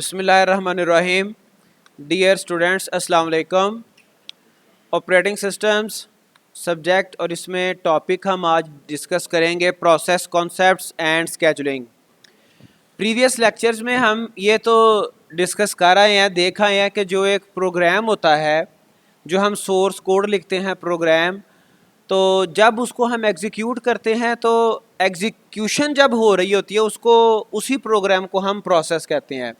बिस्मिल्लाहिर्रहमानिर्रहीम। Dear students, अस्सलाम वालेकुम। ऑपरेटिंग सिस्टम्स सब्जेक्ट और इसमें टॉपिक हम आज डिस्कस करेंगे process concepts and scheduling. Previous lectures में हम ये तो डिस्कस कर आए हैं, देखा है कि जो एक प्रोग्राम होता है, जो हम सोर्स कोड लिखते हैं प्रोग्राम, तो जब उसको हम एग्जीक्यूट करते हैं तो एग्जीक्यूशन जब हो रही होती है उसको उसी प्रोग्राम को हम प्रोसेस कहते हैं।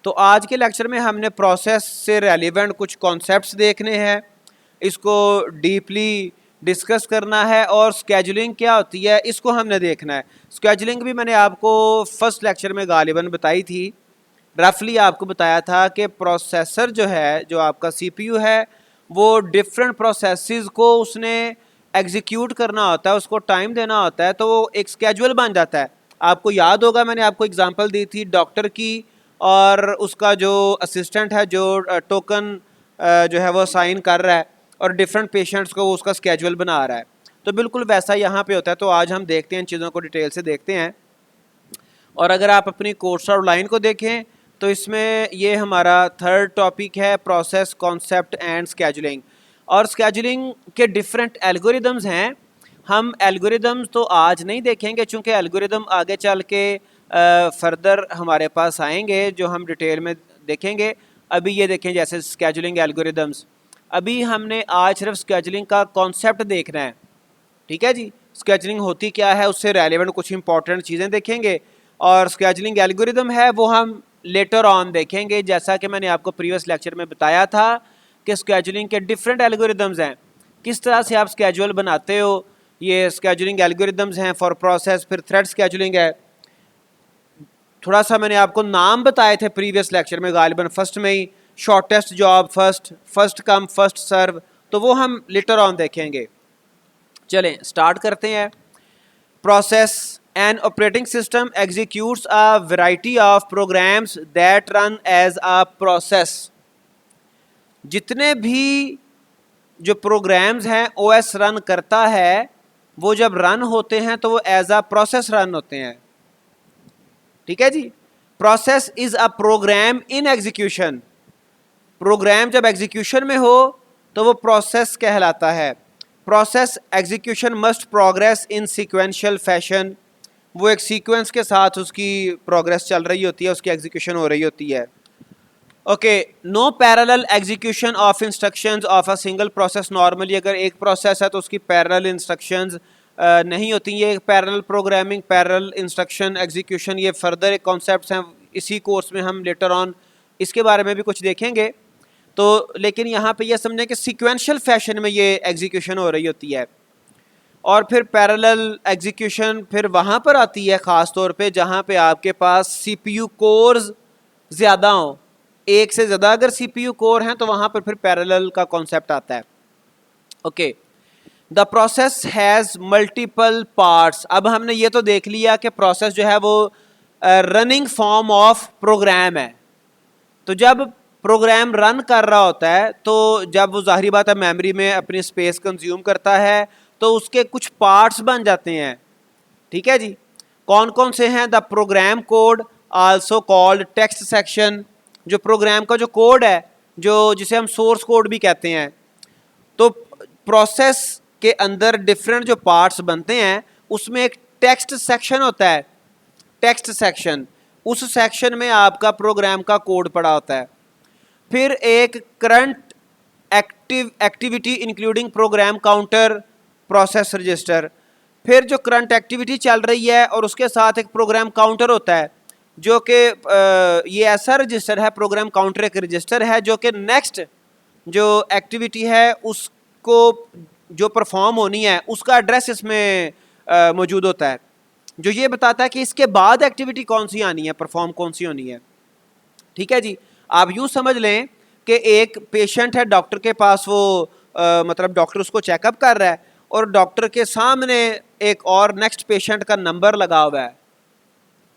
तो आज के लेक्चर में हमने प्रोसेस से रेलिवेंट कुछ कॉन्सेप्ट्स देखने हैं, इसको डीपली डिस्कस करना है, और स्केजुलिंग क्या होती है इसको हमने देखना है। स्केजुलिंग भी मैंने आपको फर्स्ट लेक्चर में गालिबन बताई थी, रफली आपको बताया था कि प्रोसेसर जो है, जो आपका सीपीयू है, वो डिफरेंट प्रोसेसेस को उसने एग्जीक्यूट करना होता है, उसको टाइम देना होता है, तो वो एक स्केजुअल बन जाता है। आपको याद होगा मैंने आपको एग्जांपल दी थी डॉक्टर की, और उसका जो असिस्टेंट है जो टोकन जो है वो साइन कर रहा है और डिफरेंट पेशेंट्स को वो उसका स्केजुअल बना रहा है। तो बिल्कुल वैसा यहाँ पे होता है। तो आज हम देखते हैं, इन चीज़ों को डिटेल से देखते हैं। और अगर आप अपनी कोर्स आउटलाइन को देखें तो इसमें ये हमारा थर्ड टॉपिक है, प्रोसेस कॉन्सेप्ट एंड स्केजुलिंग। और स्केजुलिंग के डिफरेंट एल्गोरिदम्स हैं। हम एल्गोरिदम्स तो आज नहीं देखेंगे, चूँकि एल्गोरिदम आगे चल के फर्दर हमारे पास आएंगे जो हम डिटेल में देखेंगे। अभी ये देखें जैसे स्केजुलिंग एल्गोरिदम्स, अभी हमने आज सिर्फ स्केजुलिंग का कॉन्सेप्ट देखना है। ठीक है जी, स्केजुलिंग होती क्या है, उससे रेलेवेंट कुछ इंपॉर्टेंट चीज़ें देखेंगे, और स्केजुलिंग एल्गोरिदम है वो हम लेटर ऑन देखेंगे। जैसा कि मैंने आपको प्रीवियस लेक्चर में बताया था कि स्केजुलिंग के डिफरेंट एल्गोरिदम्स हैं, किस तरह से आप स्केजुअल बनाते हो। ये स्केजुलिंग एल्गोरिदम्स हैं फॉर प्रोसेस। फिर थ्रेड स्केजुलिंग है, थोड़ा सा मैंने आपको नाम बताए थे प्रीवियस लेक्चर में, गालिबन फर्स्ट में ही, shortest job first, first come first serve, तो वो हम लेटर ऑन देखेंगे। चलें स्टार्ट करते हैं। Process an operating system executes a variety of programs that run as a process. जितने भी जो प्रोग्राम्स हैं ओएस रन करता है, वो जब रन होते हैं तो वो एज अ प्रोसेस रन होते हैं। ठीक है जी। Process is a program in execution. Program जब एग्जीक्यूशन में हो तो वो प्रोसेस कहलाता है। Process execution must progress in sequential fashion. वो एक सीक्वेंस के साथ उसकी प्रोग्रेस चल रही होती है, उसकी एग्जीक्यूशन हो रही होती है। Okay, no parallel execution of instructions of a single process. Normally अगर एक प्रोसेस है तो उसकी पैरेलल इंस्ट्रक्शंस नहीं होती। ये parallel programming, parallel instruction execution, ये फर्दर एक कॉन्सेप्ट्स हैं, इसी कोर्स में हम लेटर ऑन इसके बारे में भी कुछ देखेंगे। तो लेकिन यहाँ पे ये समझें कि सीक्वेंशियल फैशन में ये एग्जीक्यूशन हो रही होती है। और फिर पैरेलल एग्जीक्यूशन फिर वहाँ पर आती है ख़ास तौर पे जहाँ पे आपके पास सीपीयू कोर्स ज़्यादा हों, एक से ज़्यादा अगर सीपीयू कोर हैं तो वहाँ पर फिर पैरेलल का कॉन्सेप्ट आता है। Okay, the process has multiple parts. अब हमने ये तो देख लिया कि प्रोसेस जो है वो रनिंग फॉर्म ऑफ प्रोग्राम है। तो जब प्रोग्राम रन कर रहा होता है तो जब वो ज़ाहिर बात है मेमोरी में अपनी स्पेस कंज्यूम करता है, तो उसके कुछ पार्ट्स बन जाते हैं। ठीक है जी, कौन कौन से हैं? The program code also called text section. जो प्रोग्राम का जो कोड है, जो जिसे हम सोर्स कोड भी कहते हैं, तो प्रोसेस के अंदर डिफरेंट जो पार्ट्स बनते हैं उसमें एक टेक्स्ट सेक्शन होता है। टेक्स्ट सेक्शन, उस सेक्शन में आपका प्रोग्राम का कोड पड़ा होता है। फिर एक current activity including program counter, process register. फिर जो करंट एक्टिविटी चल रही है और उसके साथ एक प्रोग्राम काउंटर होता है, जो कि ये ऐसा रजिस्टर है, प्रोग्राम काउंटर एक रजिस्टर है जो कि नेक्स्ट जो एक्टिविटी है उसको जो परफॉर्म होनी है उसका एड्रेस इसमें मौजूद होता है, जो ये बताता है कि इसके बाद एक्टिविटी कौन सी आनी है, परफॉर्म कौन सी होनी है। ठीक है जी, आप यूँ समझ लें कि एक पेशेंट है डॉक्टर के पास, वो मतलब डॉक्टर उसको चेकअप कर रहा है और डॉक्टर के सामने एक और नेक्स्ट पेशेंट का नंबर लगा हुआ है।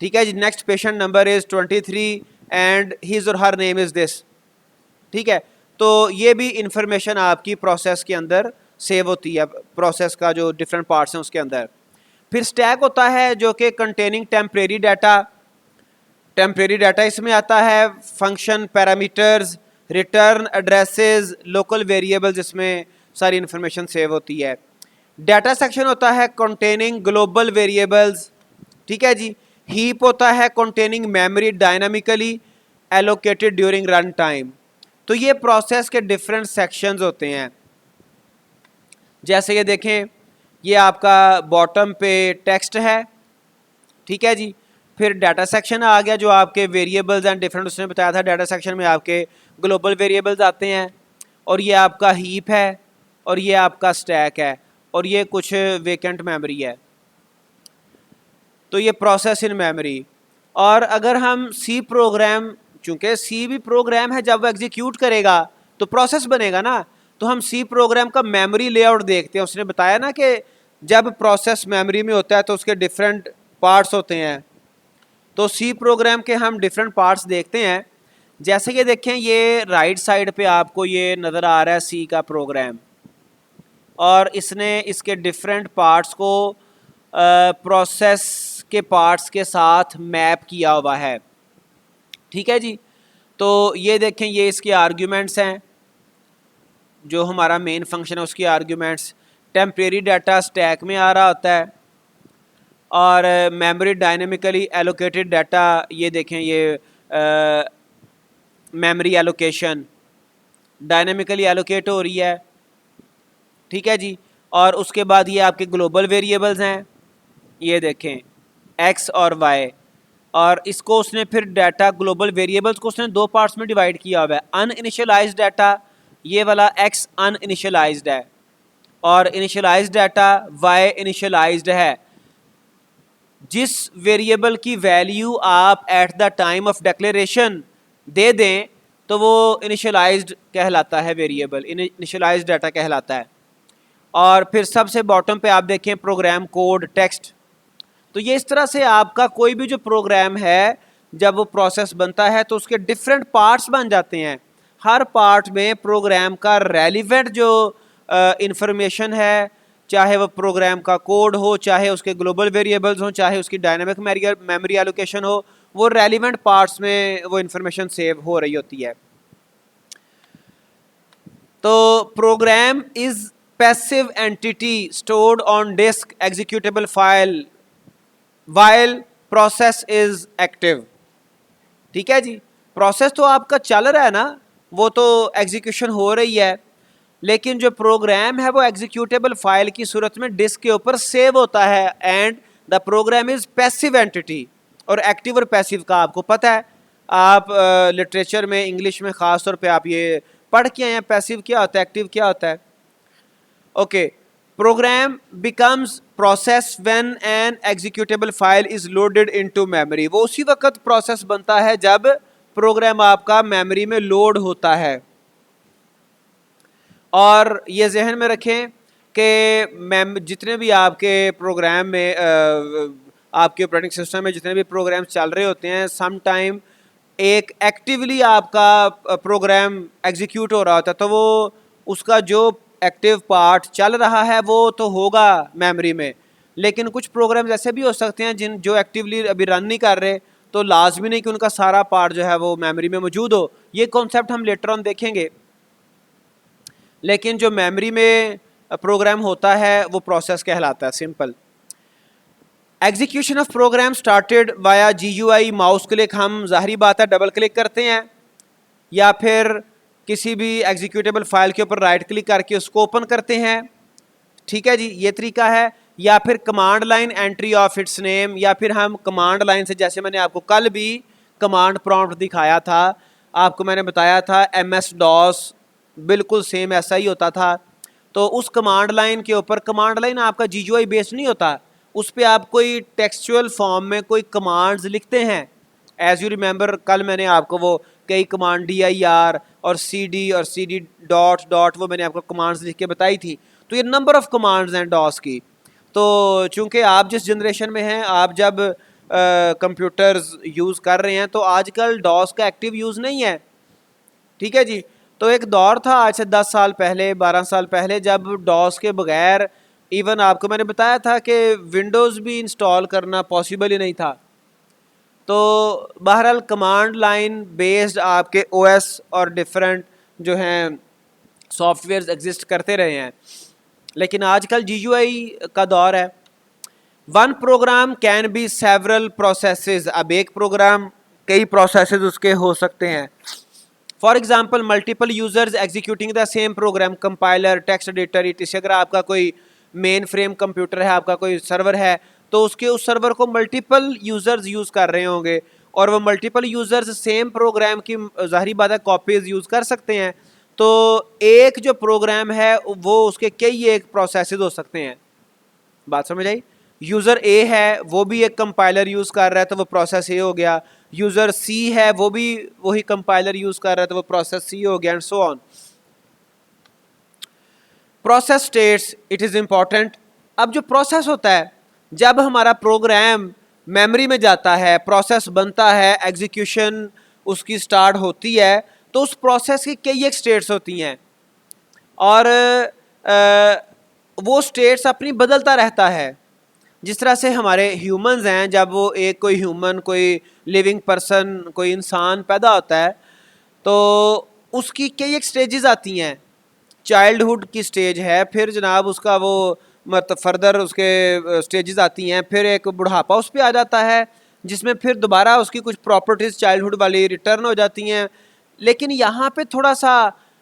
ठीक है जी, next patient number is 23 and his और हर नेम इज़ दिस। ठीक है, तो ये भी इंफॉर्मेशन आपकी प्रोसेस के अंदर सेव होती है, प्रोसेस का जो डिफरेंट पार्ट्स हैं उसके अंदर। फिर स्टैक होता है जो कि containing temporary data. Temporary data इसमें आता है, function, parameters, return addresses, local variables, इसमें सारी इन्फॉर्मेशन सेव होती है। डाटा सेक्शन होता है कंटेनिंग ग्लोबल वेरिएबल्स, ठीक है जी। हीप होता है containing memory dynamically allocated during run time. तो ये प्रोसेस के डिफरेंट सेक्शंस होते हैं। जैसे ये देखें, ये आपका बॉटम पे टेक्स्ट है, ठीक है जी। फिर डाटा सेक्शन आ गया जो आपके वेरिएबल्स एंड डिफरेंट, उसने बताया था डाटा सेक्शन में आपके ग्लोबल वेरिएबल्स आते हैं, और ये आपका हीप है, और ये आपका स्टैक है, और ये कुछ वेकेंट मेमोरी है। तो ये प्रोसेस इन मेमोरी। और अगर हम सी प्रोग्राम, चूँकि सी भी प्रोग्राम है, जब वो एग्जीक्यूट करेगा तो प्रोसेस बनेगा ना, तो हम सी प्रोग्राम का मेमोरी लेआउट देखते हैं। उसने बताया ना कि जब प्रोसेस मेमोरी में होता है तो उसके डिफरेंट पार्ट्स होते हैं। तो सी प्रोग्राम के हम डिफरेंट पार्ट्स देखते हैं। जैसे कि देखें, ये राइट साइड पे आपको ये नज़र आ रहा है सी का प्रोग्राम, और इसने इसके डिफरेंट पार्ट्स को प्रोसेस के पार्ट्स के साथ मैप किया हुआ है, ठीक है जी। तो ये देखें, ये इसके आर्ग्यूमेंट्स हैं, जो हमारा मेन फंक्शन है उसकी आर्ग्यूमेंट्स। टेम्परेरी डाटा स्टैक में आ रहा होता है, और मेमोरी डायनेमिकली एलोकेटेड डाटा, ये देखें, ये मेमोरी एलोकेशन डायनेमिकली एलोकेट हो रही है, ठीक है जी। और उसके बाद ये आपके ग्लोबल वेरिएबल्स हैं, ये देखें एक्स और वाई, और इसको उसने फिर डाटा ग्लोबल वेरिएबल्स को उसने दो पार्ट्स में डिवाइड किया हुआ है। अनइनिशियलाइज्ड डाटा, ये वाला एक्स अनइनिशियलाइज्ड है, और इनिशियलाइज्ड डाटा वाई इनिशियलाइज्ड है। जिस वेरिएबल की वैल्यू आप at the time of declaration दे दें तो वो इनिशियलाइज्ड कहलाता है, वेरिएबल इनिशियलाइज्ड डाटा कहलाता है। और फिर सबसे बॉटम पे आप देखें प्रोग्राम कोड टेक्स्ट। तो ये इस तरह से आपका कोई भी जो प्रोग्राम है, जब वो प्रोसेस बनता है तो उसके डिफरेंट पार्ट्स बन जाते हैं। हर पार्ट में प्रोग्राम का रेलिवेंट जो इंफॉर्मेशन है, चाहे वो प्रोग्राम का कोड हो, चाहे उसके ग्लोबल वेरिएबल्स हो, चाहे उसकी डायनामिक मेमोरी एलोकेशन हो, वो रेलिवेंट पार्ट्स में वो इंफॉर्मेशन सेव हो रही होती है। तो program is passive entity stored on disk executable file while process is active, ठीक है जी। प्रोसेस तो आपका चल रहा है ना, वो तो एग्जीक्यूशन हो रही है, लेकिन जो प्रोग्राम है वो एग्जीक्यूटेबल फाइल की सूरत में डिस्क के ऊपर सेव होता है। And the program is passive entity. और एक्टिव और पैसिव का आपको पता है, आप लिटरेचर में इंग्लिश में ख़ास तौर पे आप ये पढ़ के आए हैं, पैसिव क्या होता है, एक्टिव क्या होता है। Okay, program becomes process when an executable file is loaded into memory. वो उसी वक्त प्रोसेस बनता है जब प्रोग्राम आपका मेमोरी में लोड होता है। और ये जहन में रखें कि जितने भी आपके प्रोग्राम में आपके ऑपरेटिंग सिस्टम में जितने भी प्रोग्राम्स चल रहे होते हैं, सम टाइम एक एक्टिवली आपका प्रोग्राम एग्जीक्यूट हो रहा होता है, तो वो उसका जो एक्टिव पार्ट चल रहा है वो तो होगा मेमोरी में, लेकिन कुछ प्रोग्राम्स ऐसे भी हो सकते हैं जिन जो एक्टिवली अभी रन नहीं कर रहे, तो लाजमी नहीं कि उनका सारा पार्ट जो है वो मेमोरी में मौजूद हो। ये कॉन्सेप्ट हम लेटर ऑन देखेंगे। लेकिन जो मेमोरी में प्रोग्राम होता है वो प्रोसेस कहलाता है, simple. Execution of program started via GUI mouse click, हम ज़ाहिरी बात है डबल क्लिक करते हैं, या फिर किसी भी एग्जीक्यूटेबल फाइल के ऊपर राइट क्लिक करके उसको ओपन करते हैं, ठीक है जी, ये तरीका है। या फिर command line entry of its name, या फिर हम कमांड लाइन से, जैसे मैंने आपको कल भी कमांड प्रॉम्प्ट दिखाया था, आपको मैंने बताया था MS DOS बिल्कुल सेम ऐसा ही होता था। तो उस कमांड लाइन के ऊपर, कमांड लाइन आपका GUI बेस्ड नहीं होता, उस पर आप कोई टेक्सचुअल फॉर्म में कोई कमांड्स लिखते हैं। एज यू रिमेंबर, कल मैंने आपको वो कई कमांड DIR और CD और CD डॉट वो मैंने आपको कमांड्स लिख के बताई थी। तो ये नंबर ऑफ़ कमांड्स हैं DOS की। तो चूँकि आप जिस जनरेशन में हैं, आप जब कंप्यूटर्स यूज़ कर रहे हैं, तो आजकल DOS का एक्टिव यूज़ नहीं है, ठीक है जी। तो एक दौर था आज से 10 साल पहले, 12 साल पहले, जब DOS के बगैर, इवन आपको मैंने बताया था कि विंडोज़ भी इंस्टॉल करना पॉसिबल ही नहीं था। तो बहरहाल कमांड लाइन बेस्ड आपके ओएस और डिफरेंट जो हैं सॉफ्टवेयर्स एग्जिस्ट करते रहे हैं, लेकिन आजकल जीयूआई का दौर है। One program can be several processes, अब एक प्रोग्राम कई प्रोसेसेस उसके हो सकते हैं। For example multiple users executing the same program, compiler, text editor, इटिस। अगर आपका कोई मेन फ्रेम कंप्यूटर है, आपका कोई सर्वर है, तो उसके उस सर्वर को मल्टीपल यूजर्स यूज़ कर रहे होंगे और वो मल्टीपल यूजर्स सेम प्रोग्राम की ज़ाहिरी बात है कॉपीज़ यूज़ कर सकते हैं। तो एक जो प्रोग्राम है वो उसके कई एक प्रोसेसेस हो सकते हैं। बात समझ आई? यूज़र ए है वो भी एक कंपाइलर यूज़ कर रहा है तो वो प्रोसेस ए हो गया, यूज़र सी है वो भी वही कंपाइलर यूज़ कर रहा है तो वो प्रोसेस सी हो गया, and so on. Process states, it is important. अब जो प्रोसेस होता है, जब हमारा प्रोग्राम मेमोरी में जाता है, प्रोसेस बनता है, एग्जीक्यूशन उसकी स्टार्ट होती है, तो उस प्रोसेस की कई एक स्टेट्स होती हैं और वो स्टेट्स अपनी बदलता रहता है। जिस तरह से हमारे ह्यूमंस हैं, जब वो एक कोई ह्यूमन, कोई लिविंग पर्सन, कोई इंसान पैदा होता है तो उसकी कई एक स्टेजेस आती हैं। चाइल्डहुड की स्टेज है, फिर जनाब उसका वो मतलब फर्दर उसके स्टेजेस आती हैं, फिर एक बुढ़ापा उस पर आ जाता है जिसमें फिर दोबारा उसकी कुछ प्रॉपर्टीज़ चाइल्डहुड वाली रिटर्न हो जाती हैं। लेकिन यहाँ पे थोड़ा सा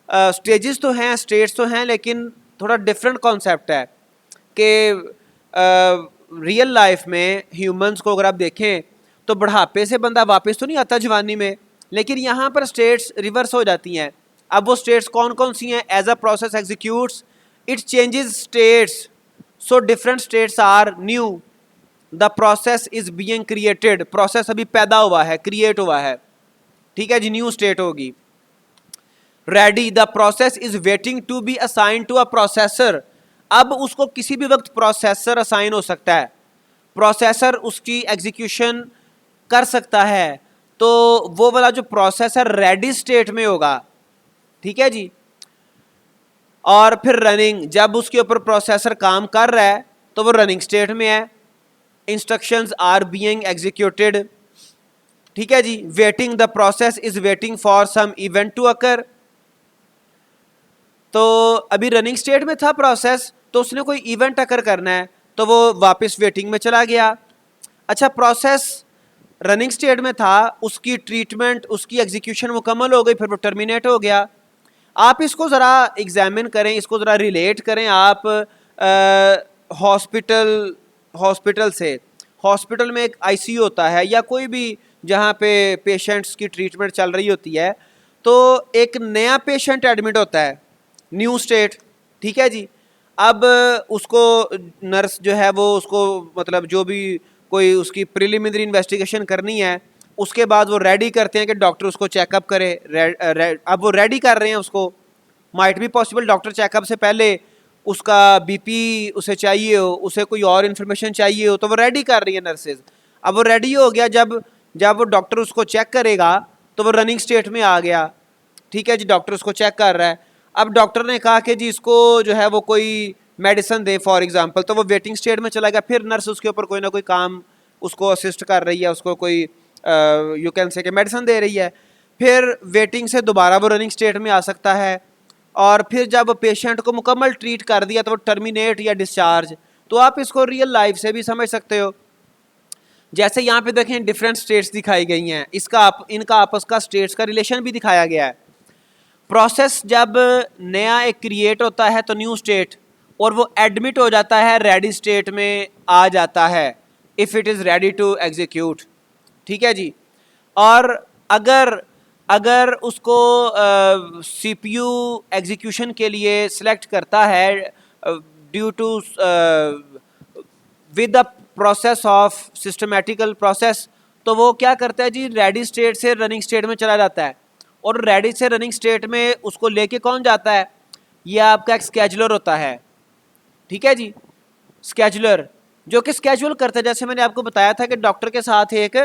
स्टेजेस तो हैं, स्टेट्स तो हैं, लेकिन थोड़ा डिफरेंट कॉन्सेप्ट है कि रियल लाइफ में ह्यूमंस को अगर आप देखें तो बुढ़ापे से बंदा वापस तो नहीं आता जवानी में, लेकिन यहाँ पर स्टेट्स रिवर्स हो जाती हैं। अब वो स्टेट्स कौन कौन सी हैं? As a process executes it changes states, so different states are new, the process is being created, process अभी पैदा हुआ है, क्रिएट हुआ है, ठीक है जी, न्यू स्टेट होगी। Ready, the process is waiting to be assign to a processor, अब उसको किसी भी वक्त प्रोसेसर असाइन हो सकता है, प्रोसेसर उसकी एग्जीक्यूशन कर सकता है, तो वो वाला जो प्रोसेसर रेडी स्टेट में होगा, ठीक है जी। और फिर रनिंग, जब उसके ऊपर प्रोसेसर काम कर रहा है तो वो रनिंग स्टेट में है, इंस्ट्रक्शंस आर बीइंग एग्जीक्यूटेड, ठीक है जी। Waiting, the process is waiting for some event to occur, तो अभी रनिंग स्टेट में था प्रोसेस, तो उसने कोई इवेंट अकर करना है तो वो वापस वेटिंग में चला गया। अच्छा, प्रोसेस रनिंग स्टेट में था, उसकी ट्रीटमेंट, उसकी एग्जीक्यूशन मुकम्मल हो गई, फिर वो टर्मिनेट हो गया। आप इसको ज़रा एग्जामिन करें, इसको ज़रा रिलेट करें आप हॉस्पिटल से। हॉस्पिटल में एक आईसीयू होता है या कोई भी जहाँ पे पेशेंट्स की ट्रीटमेंट चल रही होती है, तो एक नया पेशेंट एडमिट होता है, न्यू स्टेट, ठीक है जी। अब उसको नर्स जो है वो उसको मतलब जो भी कोई उसकी प्रिलिमिनरी इन्वेस्टिगेशन करनी है, उसके बाद वो रेडी करते हैं कि डॉक्टर उसको चेकअप करे। अब वो रेडी कर रहे हैं उसको, माइट भी पॉसिबल डॉक्टर चेकअप से पहले उसका बीपी उसे चाहिए हो, उसे कोई और इन्फॉर्मेशन चाहिए हो, तो वो रेडी कर रही है नर्सेज। अब वो रेडी हो गया, जब जब वो डॉक्टर उसको चेक करेगा तो वो रनिंग स्टेट में आ गया, ठीक है जी। डॉक्टर उसको चेक कर रहा है, अब डॉक्टर ने कहा कि जी इसको जो है वो कोई मेडिसिन दे फॉर एग्जांपल, तो वो वेटिंग स्टेट में चला गया। फिर नर्स उसके ऊपर कोई ना कोई काम उसको असिस्ट कर रही है, उसको कोई यू कैन से कि मेडिसिन दे रही है। फिर वेटिंग से दोबारा वो रनिंग स्टेट में आ सकता है, और फिर जब पेशेंट को मुकम्मल ट्रीट कर दिया तो वो टर्मिनेट या डिस्चार्ज। तो आप इसको रियल लाइफ से भी समझ सकते हो। जैसे यहाँ पे देखें डिफरेंट स्टेट्स दिखाई गई हैं, इनका आपस का स्टेट्स का रिलेशन भी दिखाया गया है। प्रोसेस जब नया एक क्रिएट होता है तो न्यू स्टेट, और वो एडमिट हो जाता है, रेडी स्टेट में आ जाता है, if it is ready to execute, ठीक है जी। और अगर अगर उसको सीपीयू एग्जीक्यूशन के लिए सिलेक्ट करता है due to with the process of systematical process, तो वो क्या करता है जी, रेडी स्टेट से रनिंग स्टेट में चला जाता है। और रेडी से रनिंग स्टेट में उसको लेके कौन जाता है? ये आपका एक स्केजुलर होता है, ठीक है जी। स्केजुलर जो कि स्केजुअल करता है, जैसे मैंने आपको बताया था कि डॉक्टर के साथ एक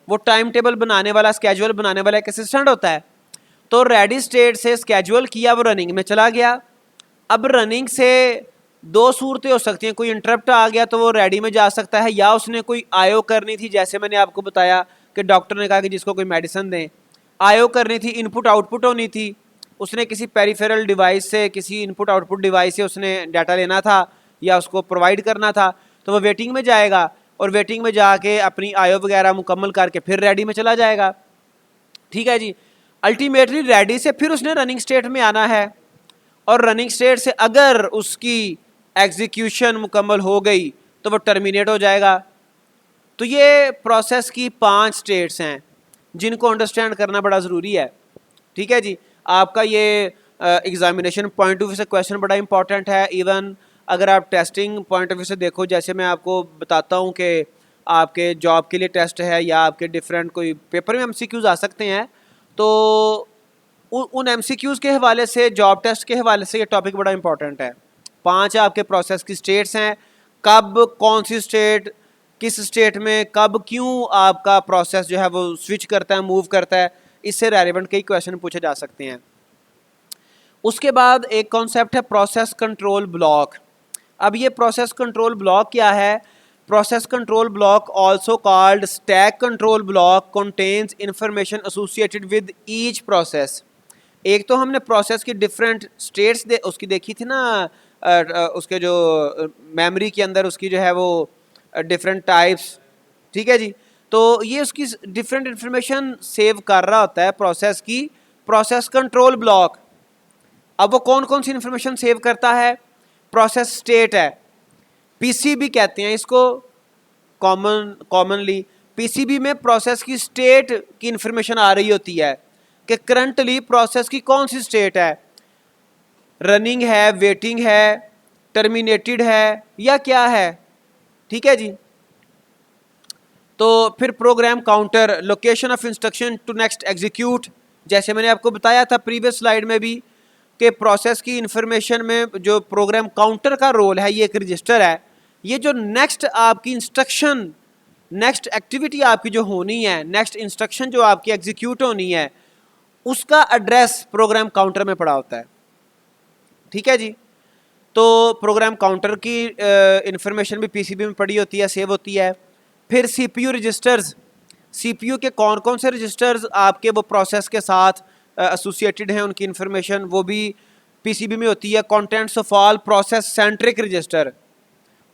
वो टाइम टेबल बनाने वाला, स्केजुअल बनाने वाला एक असिस्टेंट होता है। तो रेडी स्टेट से स्केजुअल किया, वो रनिंग में चला गया। अब रनिंग से दो सूरतें हो सकती हैं, कोई इंटरप्ट आ गया तो वो रेडी में जा सकता है, या उसने कोई आयो करनी थी, जैसे मैंने आपको बताया कि डॉक्टर ने कहा कि जिसको कोई मेडिसिन दें, आईओ करनी थी, इनपुट आउटपुट होनी थी, उसने किसी पेरिफेरल डिवाइस से, किसी इनपुट आउटपुट डिवाइस से उसने डाटा लेना था या उसको प्रोवाइड करना था, तो वो वेटिंग में जाएगा और वेटिंग में जाके अपनी आईओ वगैरह मुकम्मल करके फिर रेडी में चला जाएगा। ठीक है जी। अल्टीमेटली रेडी से फिर उसने रनिंग स्टेट में आना है और रनिंग स्टेट से अगर उसकी एग्जीक्यूशन मुकम्मल हो गई तो वो टर्मिनेट हो जाएगा। तो ये प्रोसेस की 5 स्टेट्स हैं जिनको अंडरस्टैंड करना बड़ा ज़रूरी है। ठीक है जी। आपका ये एग्जामिनेशन पॉइंट ऑफ व्यू से क्वेश्चन बड़ा इंपॉर्टेंट है। इवन अगर आप टेस्टिंग पॉइंट ऑफ व्यू से देखो, जैसे मैं आपको बताता हूँ कि आपके जॉब के लिए टेस्ट है या आपके डिफरेंट कोई पेपर में एमसीक्यूज आ सकते हैं, तो उन एमसीक्यूज के हवाले से, जॉब टेस्ट के हवाले से ये टॉपिक बड़ा इंपॉर्टेंट है। 5 आपके प्रोसेस की स्टेट्स हैं, कब कौन सी स्टेट किस स्टेट में कब क्यों आपका प्रोसेस जो है वो स्विच करता है, मूव करता है, इससे रेलेवेंट कई क्वेश्चन पूछे जा सकते हैं। उसके बाद एक कॉन्सेप्ट है प्रोसेस कंट्रोल ब्लॉक। अब ये प्रोसेस कंट्रोल ब्लॉक क्या है? Process control block also called stack control block contains information associated with each process. एक तो हमने प्रोसेस की डिफरेंट स्टेट्स उसकी देखी थी ना, उसके जो मेमोरी के अंदर उसकी जो है वो डिफरेंट टाइप्स। ठीक है जी। तो ये उसकी डिफरेंट इंफॉर्मेशन सेव कर रहा होता है प्रोसेस की, प्रोसेस कंट्रोल ब्लॉक। अब वो कौन कौन सी इंफॉर्मेशन सेव करता है? प्रोसेस स्टेट है, पीसीबी कहते हैं इसको कॉमनली। पीसीबी में प्रोसेस की स्टेट की इंफॉर्मेशन आ रही होती है कि करंटली प्रोसेस की कौन सी स्टेट है, रनिंग है, वेटिंग है, टर्मिनेटेड है या क्या है। ठीक है जी। तो फिर program counter, location of instruction to next execute, जैसे मैंने आपको बताया था प्रीवियस स्लाइड में भी कि प्रोसेस की इंफॉर्मेशन में जो प्रोग्राम काउंटर का रोल है, ये एक रजिस्टर है। ये जो नेक्स्ट आपकी इंस्ट्रक्शन, नेक्स्ट एक्टिविटी आपकी जो होनी है, नेक्स्ट इंस्ट्रक्शन जो आपकी एग्जीक्यूट होनी है, उसका एड्रेस प्रोग्राम काउंटर में पड़ा होता है। ठीक है जी। तो प्रोग्राम काउंटर की इंफॉर्मेशन भी पीसीबी में पड़ी होती है, सेव होती है। फिर सीपीयू रजिस्टर्स, सीपीयू के कौन कौन से रजिस्टर्स आपके वो प्रोसेस के साथ एसोसिएटेड हैं, उनकी इंफॉर्मेशन वो भी पीसीबी में होती है। Contents of all process centric register,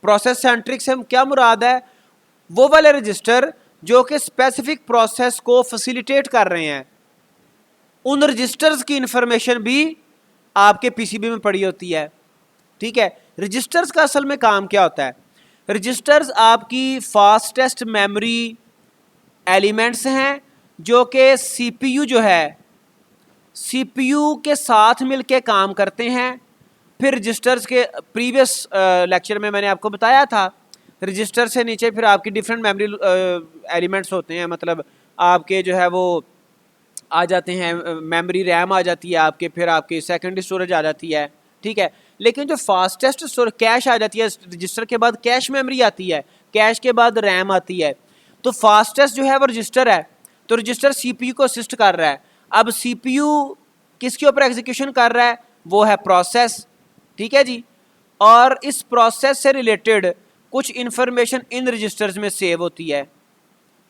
process centric से हम क्या मुराद है? वो वाले रजिस्टर जो कि स्पेसिफिक प्रोसेस को फैसिलिटेट कर रहे हैं, उन रजिस्टर्स की इंफॉर्मेशन भी आपके पीसीबी में पड़ी होती है। ठीक है। रजिस्टर्स का असल में काम क्या होता है? रजिस्टर्स आपकी फास्टेस्ट मेमोरी एलिमेंट्स हैं जो कि सीपीयू जो है, सीपीयू के साथ मिलके काम करते हैं। फिर रजिस्टर्स के प्रीवियस लेक्चर में मैंने आपको बताया था, रजिस्टर से नीचे फिर आपकी डिफरेंट मेमोरी एलिमेंट्स होते हैं, मतलब आपके जो है वो आ जाते हैं, मेमोरी रैम आ जाती है आपके, फिर आपकी सेकेंडरी स्टोरेज आ जाती है। ठीक है। लेकिन जो फास्टेस्ट कैश आ जाती है, रजिस्टर के बाद कैश मेमोरी आती है, कैश के बाद रैम आती है। तो फास्टेस्ट जो है वो रजिस्टर है, तो रजिस्टर सीपीयू को असिस्ट कर रहा है। अब सीपीयू किसके ऊपर एग्जीक्यूशन कर रहा है? वो है प्रोसेस। ठीक है जी। और इस प्रोसेस से रिलेटेड कुछ इंफॉर्मेशन इन रजिस्टर्स में सेव होती है।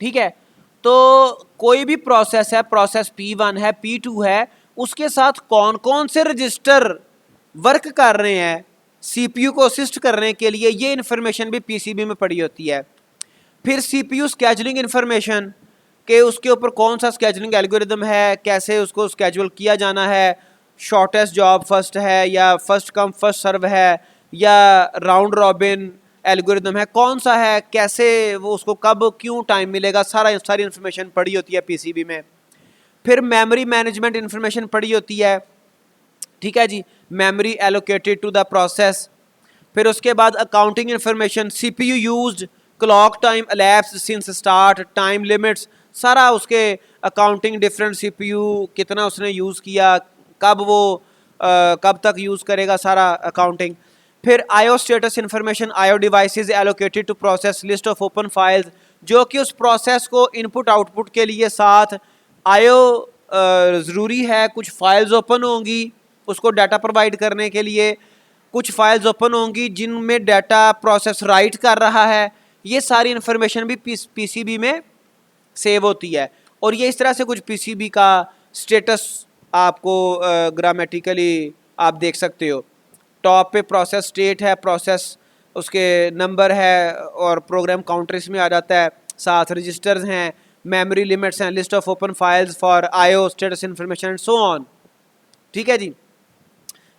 ठीक है। तो कोई भी प्रोसेस है, प्रोसेस P1 है, P2 है, उसके साथ कौन कौन से रजिस्टर वर्क कर रहे हैं सीपीयू को असिस्ट करने के लिए, ये इंफॉर्मेशन भी पीसीबी में पड़ी होती है। फिर सीपीयू स्केजुलिंग इंफॉर्मेशन कि उसके ऊपर कौन सा स्केजुलिंग एल्गोरिदम है, कैसे उसको स्केजुअल किया जाना है, शॉर्टेस्ट जॉब फर्स्ट है या फर्स्ट कम फर्स्ट सर्व है या राउंड रॉबिन एल्गोरिदम है, कौन सा है, कैसे वो उसको कब क्यों टाइम मिलेगा, सारी इंफॉर्मेशन पड़ी होती है पीसीबी में। फिर मेमोरी मैनेजमेंट इंफॉर्मेशन पड़ी होती है। ठीक है जी। Memory allocated to the process. फिर उसके बाद accounting information, CPU used, clock time elapsed since start, time limits, सारा उसके अकाउंटिंग, डिफरेंट सीपीयू कितना उसने यूज़ किया, कब वो कब तक यूज़ करेगा, सारा अकाउंटिंग। फिर IO status information, IO devices allocated to process, list of open files, जो कि उस प्रोसेस को इनपुट आउटपुट के लिए साथ आईओ ज़रूरी है। कुछ फाइल्स ओपन होंगी उसको डाटा प्रोवाइड करने के लिए, कुछ फाइल्स ओपन होंगी जिनमें डाटा प्रोसेस राइट कर रहा है। ये सारी इंफॉर्मेशन भी पीसीबी में सेव होती है। और ये इस तरह से कुछ पीसीबी का स्टेटस आपको ग्रामेटिकली आप देख सकते हो। टॉप पे प्रोसेस स्टेट है, प्रोसेस उसके नंबर है और प्रोग्राम काउंटर इसमें आ जाता है, साथ रजिस्टर्स हैं, मेमोरी लिमिट्स हैं, list of open files for IO status information and so on. ठीक है जी,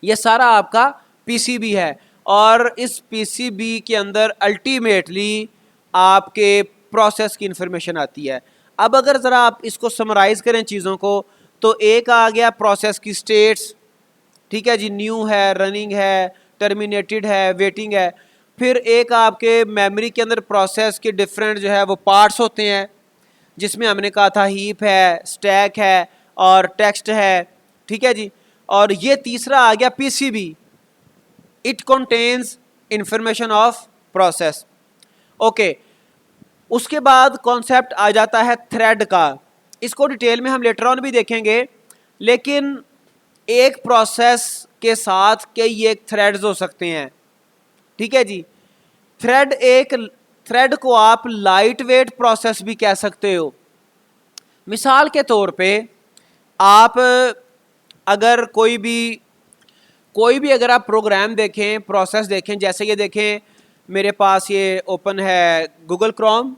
ये सारा आपका पीसीबी है और इस पीसीबी के अंदर अल्टीमेटली आपके प्रोसेस की इंफॉर्मेशन आती है। अब अगर ज़रा आप इसको समराइज करें चीज़ों को, तो एक आ गया प्रोसेस की स्टेट्स, ठीक है जी, न्यू है, रनिंग है, टर्मिनेटेड है, वेटिंग है। फिर एक आपके मेमोरी के अंदर प्रोसेस के डिफरेंट जो है वो पार्ट्स होते हैं, जिसमें हमने कहा था हीप है, स्टैक है और टेक्स्ट है। ठीक है जी, और ये तीसरा आ गया PCB, it contains information of process. Okay, उसके बाद कॉन्सेप्ट आ जाता है थ्रेड का। इसको डिटेल में हम लेटर ऑन भी देखेंगे, लेकिन एक प्रोसेस के साथ कई एक थ्रेड्स हो सकते हैं। ठीक है जी, थ्रेड को आप लाइट वेट प्रोसेस भी कह सकते हो। मिसाल के तौर पे आप अगर कोई भी अगर आप प्रोग्राम देखें, प्रोसेस देखें, जैसे ये देखें मेरे पास ये ओपन है गूगल क्रोम,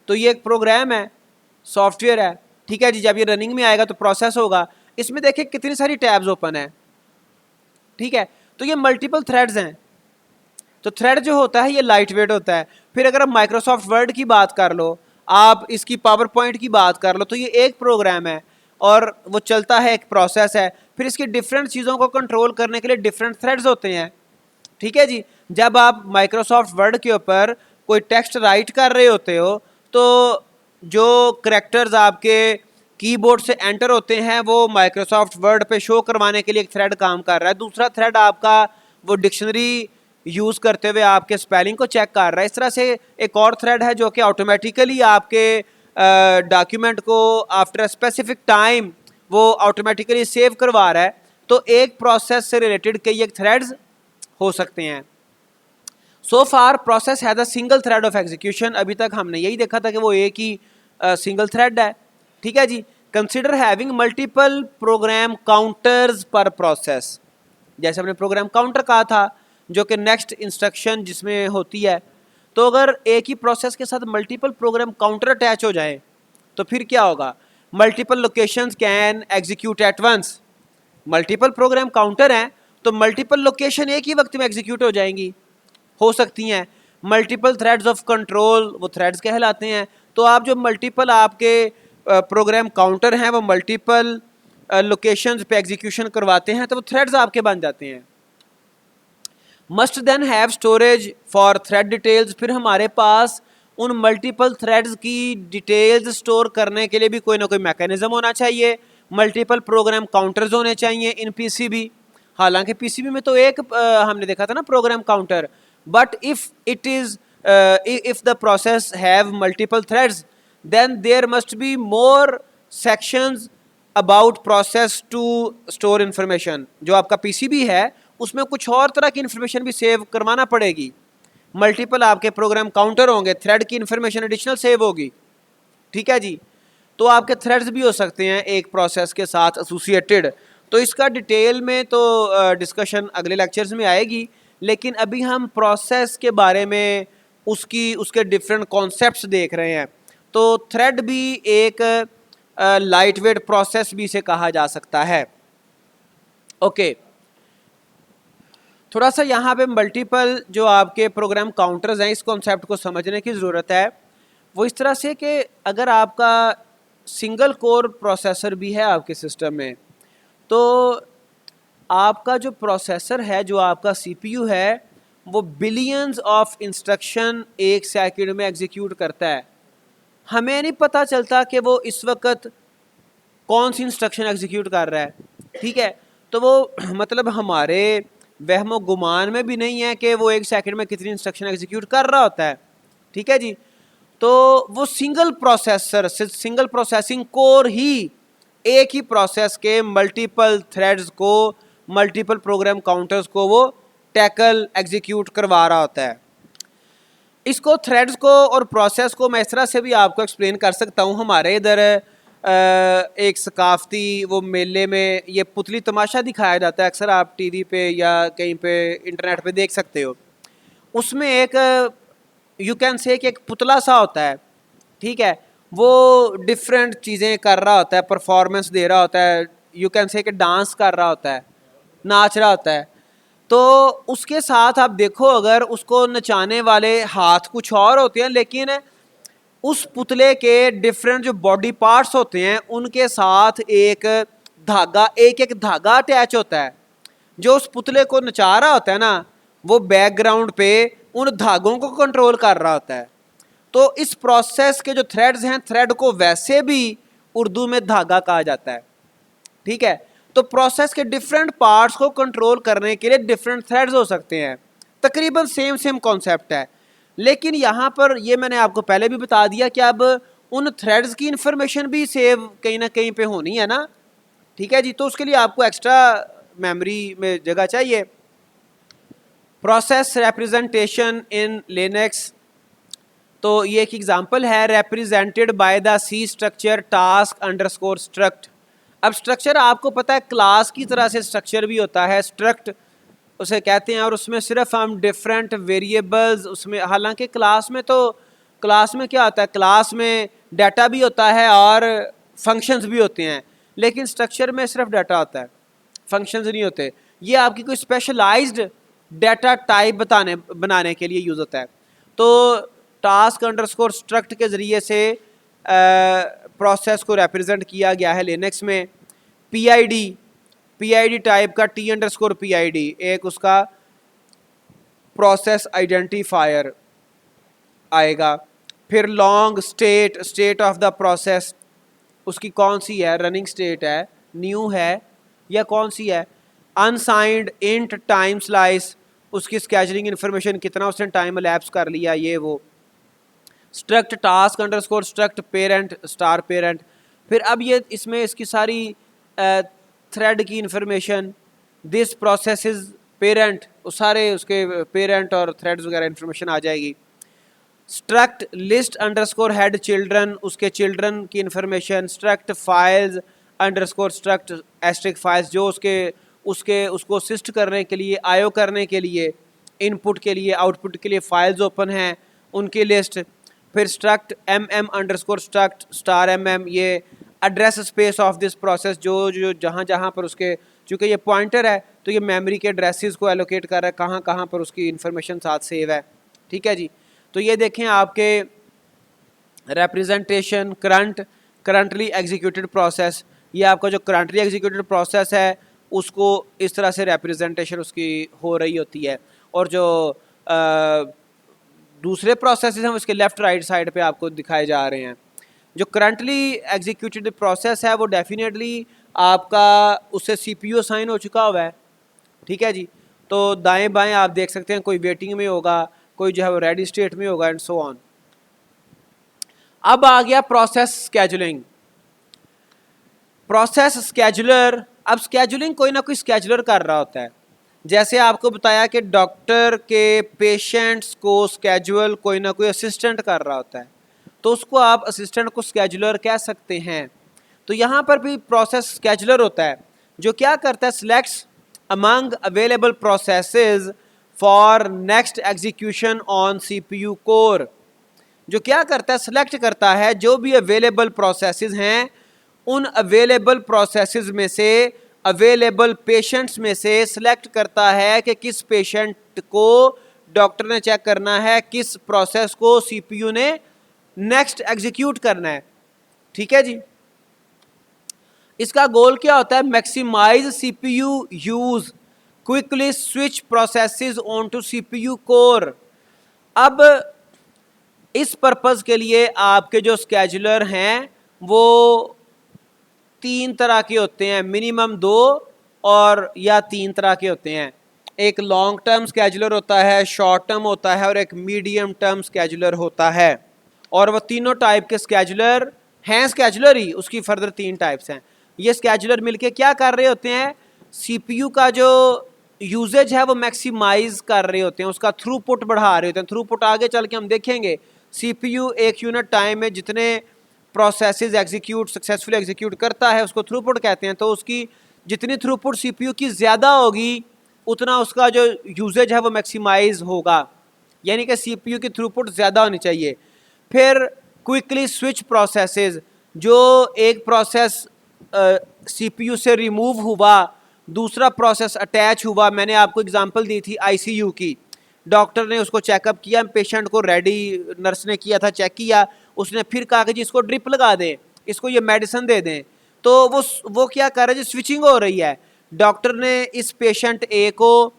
तो ये एक प्रोग्राम है, सॉफ्टवेयर है। ठीक है जी, जब ये रनिंग में आएगा तो प्रोसेस होगा। इसमें देखें कितनी सारी टैब्स ओपन है। ठीक है, तो ये मल्टीपल थ्रेड्स हैं। तो थ्रेड जो होता है ये लाइट वेट होता है। फिर अगर आप माइक्रोसॉफ्ट वर्ड की बात कर लो, आप इसकी पावर पॉइंट की बात कर लो, तो ये एक प्रोग्राम है और वो चलता है, एक प्रोसेस है। फिर इसकी डिफरेंट चीज़ों को कंट्रोल करने के लिए डिफरेंट थ्रेड्स होते हैं। ठीक है जी, जब आप माइक्रोसॉफ्ट वर्ड के ऊपर कोई टेक्स्ट राइट कर रहे होते हो, तो जो करेक्टर्स आपके कीबोर्ड से एंटर होते हैं वो माइक्रोसॉफ्ट वर्ड पे शो करवाने के लिए एक थ्रेड काम कर रहा है। दूसरा थ्रेड आपका वो डिक्शनरी यूज़ करते हुए आपके स्पेलिंग को चेक कर रहा है। इस तरह से एक और थ्रेड है जो कि ऑटोमेटिकली आपके डॉक्यूमेंट को आफ्टर स्पेसिफिक टाइम वो ऑटोमेटिकली सेव करवा रहा है। तो एक प्रोसेस से रिलेटेड कई एक थ्रेड्स हो सकते हैं। So far process has a single thread of execution. अभी तक हमने यही देखा था कि वो एक ही सिंगल थ्रेड है। ठीक है जी, consider having multiple program counters per process. जैसे हमने प्रोग्राम काउंटर कहा था जो कि नेक्स्ट इंस्ट्रक्शन जिसमें होती है, तो अगर एक ही प्रोसेस के साथ मल्टीपल प्रोग्राम काउंटर अटैच हो जाए तो फिर क्या होगा? Multiple locations can execute at once. Multiple program counter हैं तो मल्टीपल लोकेशन एक ही वक्त में एग्जीक्यूट हो जाएंगी, हो सकती हैं। मल्टीपल थ्रेड्स ऑफ कंट्रोल वो थ्रेड्स कहलाते हैं। तो आप जो मल्टीपल आपके प्रोग्राम काउंटर हैं वो मल्टीपल लोकेशंस पे एग्जीक्यूशन करवाते हैं, तो वो थ्रेड्स आपके बन जाते हैं। Must then have storage for thread details. फिर हमारे पास उन मल्टीपल थ्रेड्स की डिटेल्स स्टोर करने के लिए भी कोई ना कोई मैकेनिज्म होना चाहिए। मल्टीपल प्रोग्राम काउंटर्स होने चाहिए इन पीसीबी। हालांकि पीसीबी में तो एक हमने देखा था ना program counter, but if the process have multiple threads, then there must be more sections about process to store information। जो आपका पीसीबी है उसमें कुछ और तरह की इंफॉर्मेशन भी सेव करवाना पड़ेगी। मल्टीपल आपके प्रोग्राम काउंटर होंगे, थ्रेड की इंफॉर्मेशन एडिशनल सेव होगी। ठीक है जी, तो आपके थ्रेड्स भी हो सकते हैं एक प्रोसेस के साथ एसोसिएटेड। तो इसका डिटेल में तो डिस्कशन अगले लेक्चर्स में आएगी, लेकिन अभी हम प्रोसेस के बारे में उसके डिफरेंट कॉन्सेप्ट्स देख रहे हैं। तो थ्रेड भी एक लाइट वेट प्रोसेस भी इसे कहा जा सकता है। ओके, थोड़ा सा यहाँ पे मल्टीपल जो आपके प्रोग्राम काउंटर्स हैं इस कॉन्सेप्ट को समझने की ज़रूरत है। वो इस तरह से कि अगर आपका सिंगल कोर प्रोसेसर भी है आपके सिस्टम में, तो आपका जो प्रोसेसर है, जो आपका सीपीयू है, वो बिलियंस ऑफ इंस्ट्रक्शन एक सेकंड में एग्जीक्यूट करता है। हमें नहीं पता चलता कि वो इस वक्त कौन सी इंस्ट्रक्शन एग्जीक्यूट कर रहा है। ठीक है, तो वो मतलब हमारे वहमो गुमान में भी नहीं है कि वो एक सेकंड में कितनी इंस्ट्रक्शन एग्जीक्यूट कर रहा होता है। ठीक है जी, तो वो सिंगल प्रोसेसिंग कोर ही एक ही प्रोसेस के मल्टीपल थ्रेड्स को, मल्टीपल प्रोग्राम काउंटर्स को वो टैकल एग्जीक्यूट करवा रहा होता है। इसको थ्रेड्स को और प्रोसेस को मैं इस तरह से भी आपको एक्सप्लेन कर सकता हूँ। हमारे इधर एक सकाफती वो मेले में ये पुतली तमाशा दिखाया जाता है, अक्सर आप टीवी पे या कहीं पे इंटरनेट पे देख सकते हो। उसमें एक यू कैन से कि एक पुतला सा होता है, ठीक है, वो डिफरेंट चीज़ें कर रहा होता है, परफॉर्मेंस दे रहा होता है, यू कैन से कि डांस कर रहा होता है, नाच रहा होता है। तो उसके साथ आप देखो, अगर उसको नचाने वाले हाथ कुछ और होते हैं, लेकिन उस पुतले के डिफरेंट जो बॉडी पार्ट्स होते हैं उनके साथ एक एक धागा अटैच होता है। जो उस पुतले को नचा रहा होता है ना, वो बैकग्राउंड पे उन धागों को कंट्रोल कर रहा होता है। तो इस प्रोसेस के जो थ्रेड्स हैं, थ्रेड को वैसे भी उर्दू में धागा कहा जाता है, ठीक है। तो प्रोसेस के डिफरेंट पार्ट्स को कंट्रोल करने के लिए डिफरेंट थ्रेड्स हो सकते हैं। तकरीबन सेम कॉन्सेप्ट है, लेकिन यहाँ पर ये मैंने आपको पहले भी बता दिया कि अब उन थ्रेड्स की इंफॉर्मेशन भी सेव कहीं ना कहीं पे होनी है ना, ठीक है जी। तो उसके लिए आपको एक्स्ट्रा मेमोरी में जगह चाहिए। प्रोसेस रिप्रेजेंटेशन इन लिनक्स, तो ये एक एग्जांपल है, represented by the C structure task underscore struct. अब स्ट्रक्चर आपको पता है क्लास की तरह से स्ट्रक्चर भी होता है, स्ट्रक्ट उसे कहते हैं, और उसमें सिर्फ हम डिफरेंट वेरिएबल्स उसमें, हालांकि क्लास में क्या होता है, क्लास में डाटा भी होता है और फंक्शंस भी होते हैं, लेकिन स्ट्रक्चर में सिर्फ डाटा होता है, फंक्शंस नहीं होते। ये आपकी कोई स्पेशलाइज्ड डाटा टाइप बनाने के लिए यूज़ होता है। तो टास्क अंडरस्कोर स्ट्रक्ट के ज़रिए से प्रोसेस को रिप्रेजेंट किया गया है लिनक्स में। पीआईडी टाइप का टी अंडरस्कोर पीआईडी एक उसका प्रोसेस आइडेंटिफायर आएगा। फिर long state of the process, उसकी कौन सी है, रनिंग स्टेट है, न्यू है, या कौन सी है। अनसाइंड इंट टाइम स्लाइस, उसकी स्केजुलिंग इन्फॉर्मेशन, कितना उसने टाइम लैप्स कर लिया, ये वो। Struct task underscore struct parent star parent. फिर अब ये इसमें इसकी सारी थ्रेड की information, this process is parent, उस सारे उसके पेरेंट और थ्रेड्स वगैरह इंफॉर्मेशन आ जाएगी। Struct list underscore head children, उसके चिल्ड्रन की information. Struct files underscore struct asterisk files, जो उसको असिस्ट करने के लिए, आयो करने के लिए, इनपुट के लिए, आउटपुट के लिए फाइल्स ओपन हैं, उनकी लिस्ट। फिर स्ट्रक्ट अंडरस्कोर स्ट्रक्ट स्टार ये address space of this process, जो जहाँ पर उसके, चूँकि ये पॉइंटर है तो ये मेमोरी के एड्रेसेस को एलोकेट कर रहा है, कहाँ पर उसकी इन्फॉर्मेशन साथ सेव है, ठीक है जी। तो ये देखें आपके रिप्रेजेंटेशन करंटली एग्जीक्यूटेड प्रोसेस, ये आपका जो करंटली एग्जीक्यूटेड प्रोसेस है उसको इस तरह से रिप्रेजेंटेशन उसकी हो रही होती है। और जो दूसरे प्रोसेस हैं उसके लेफ़्ट राइट साइड पे आपको दिखाए जा रहे हैं। जो करंटली एग्जीक्यूटेड प्रोसेस है वो डेफिनेटली आपका उससे CPU असाइन हो चुका हुआ है, ठीक है जी। तो दाएं बाएं आप देख सकते हैं, कोई वेटिंग में होगा, कोई जो है वो रेडी स्टेट में होगा, एंड सो ऑन। अब आ गया प्रोसेस स्केजुलिंग। प्रोसेस स्केजुलर, अब स्केजुलिंग कोई ना कोई स्केजुलर कर रहा होता है। जैसे आपको बताया कि डॉक्टर के पेशेंट्स को स्केजुअल कोई ना कोई असिस्टेंट कर रहा होता है, तो उसको आप असिस्टेंट को स्केजुलर कह सकते हैं। तो यहाँ पर भी प्रोसेस स्केजुलर होता है, जो क्या करता है, selects among available processes for next execution on CPU core. जो क्या करता है, सिलेक्ट करता है जो भी अवेलेबल प्रोसेसेस हैं, उन अवेलेबल प्रोसेसेस में से, अवेलेबल पेशेंट्स में से सिलेक्ट करता है कि किस पेशेंट को डॉक्टर ने चेक करना है, किस प्रोसेस को CPU ने नेक्स्ट एग्जीक्यूट करना है, ठीक है जी। इसका गोल क्या होता है, maximize CPU use, quickly switch processes on to CPU core. अब इस पर्पज के लिए आपके जो स्केजुलर हैं वो 3 तरह के होते हैं, मिनिमम 2 और या 3 तरह के होते हैं। एक लॉन्ग टर्म स्केजुलर होता है, शॉर्ट टर्म होता है, और एक मीडियम टर्म स्केजुलर होता है। और वो तीनों टाइप के स्केजुलर हैं, स्केजुलर ही, उसकी फर्दर 3 टाइप्स हैं। ये स्केजुलर मिलके क्या कर रहे होते हैं, CPU का जो यूजेज है वो मैक्सिमाइज कर रहे होते हैं, उसका थ्रूपुट बढ़ा रहे होते हैं। थ्रूपुट आगे चल के हम देखेंगे, सीपीयू एक यूनिट टाइम में जितने प्रोसेसेस एग्जीक्यूट सक्सेसफुली एग्जीक्यूट करता है उसको थ्रूपुट कहते हैं। तो उसकी जितनी थ्रूपुट सीपीयू की ज़्यादा होगी उतना उसका जो यूजेज है वो मैक्सिमाइज होगा, यानी कि सीपीयू की थ्रूपुट ज़्यादा होनी चाहिए। फिर क्विकली स्विच प्रोसेसेस, जो एक प्रोसेस सीपीयू से रिमूव हुआ दूसरा प्रोसेस अटैच हुआ। मैंने आपको एग्जांपल दी थी आईसीयू की, डॉक्टर ने उसको चेकअप किया, पेशेंट को रेडी नर्स ने किया था, चेक किया, उसने फिर कहा कि जी इसको ड्रिप लगा दें, इसको ये मेडिसिन दे दें। तो वो क्या कर रहा है, जी स्विचिंग हो रही है। डॉक्टर ने इस पेशेंट ए को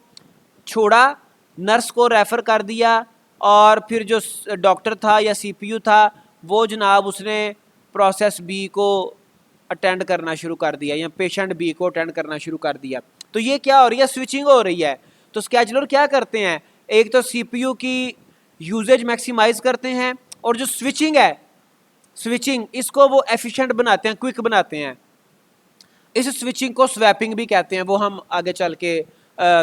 छोड़ा, नर्स को रेफ़र कर दिया, और फिर जो डॉक्टर था या सीपीयू था वो जनाब उसने प्रोसेस बी को अटेंड करना शुरू कर दिया, या पेशेंट बी को अटेंड करना शुरू कर दिया। तो ये क्या हो रही है, स्विचिंग हो रही है। तो स्केजुलर क्या करते हैं, एक तो सीपीयू की यूजेज मैक्सिमाइज करते हैं, और जो स्विचिंग है, स्विचिंग इसको वो एफिशिएंट बनाते हैं, क्विक बनाते हैं। इस स्विचिंग को स्वैपिंग भी कहते हैं, वो हम आगे चल के